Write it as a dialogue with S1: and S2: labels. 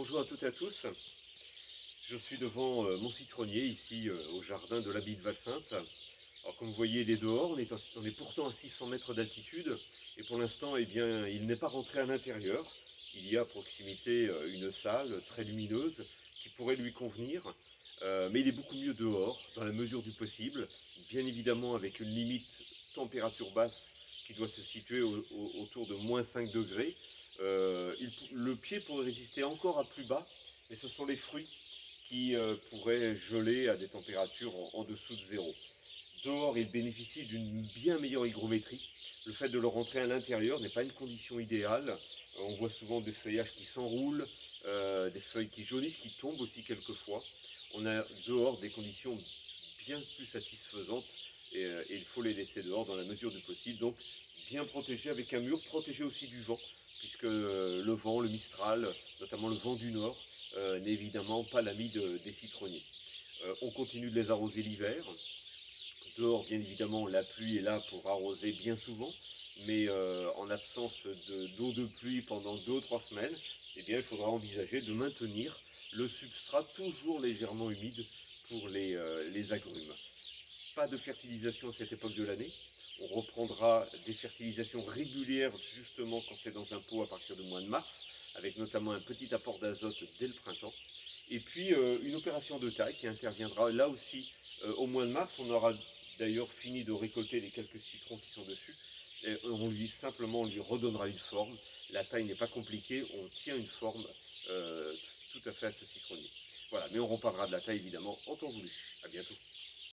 S1: Bonjour à toutes et à tous. Je suis devant mon citronnier ici au jardin de l'abbaye de Valsainte. Alors comme vous voyez, il est dehors, on est pourtant à 600 mètres d'altitude et pour l'instant, eh bien, il n'est pas rentré à l'intérieur. Il y a à proximité une salle très lumineuse qui pourrait lui convenir, mais il est beaucoup mieux dehors dans la mesure du possible, bien évidemment avec une limite température basse qui doit se situer autour de -5 degrés. Le pied pourrait résister encore à plus bas, mais ce sont les fruits qui pourraient geler à des températures en dessous de zéro. Dehors, il bénéficie d'une bien meilleure hygrométrie. Le fait de le rentrer à l'intérieur n'est pas une condition idéale. On voit souvent des feuillages qui s'enroulent, des feuilles qui jaunissent, qui tombent aussi quelquefois. On a dehors des conditions bien plus satisfaisantes et il faut les laisser dehors dans la mesure du possible. Donc bien protégé avec un mur, protégé aussi du vent, puisque le vent, le mistral, notamment le vent du nord, n'est évidemment pas l'ami des citronniers. On continue de les arroser l'hiver. Dehors, bien évidemment, la pluie est là pour arroser bien souvent, mais en absence d'eau de pluie pendant 2 ou 3 semaines, eh bien, il faudra envisager de maintenir le substrat toujours légèrement humide pour les agrumes. Pas de fertilisation à cette époque de l'année. On reprendra des fertilisations régulières justement quand c'est dans un pot à partir du mois de mars, avec notamment un petit apport d'azote dès le printemps. Et puis une opération de taille qui interviendra là aussi au mois de mars. On aura d'ailleurs fini de récolter les quelques citrons qui sont dessus. Et on lui redonnera une forme. La taille n'est pas compliquée, on tient une forme euh, tout à fait à ce citronnier. Voilà, mais on reparlera de la taille évidemment en temps voulu. À bientôt.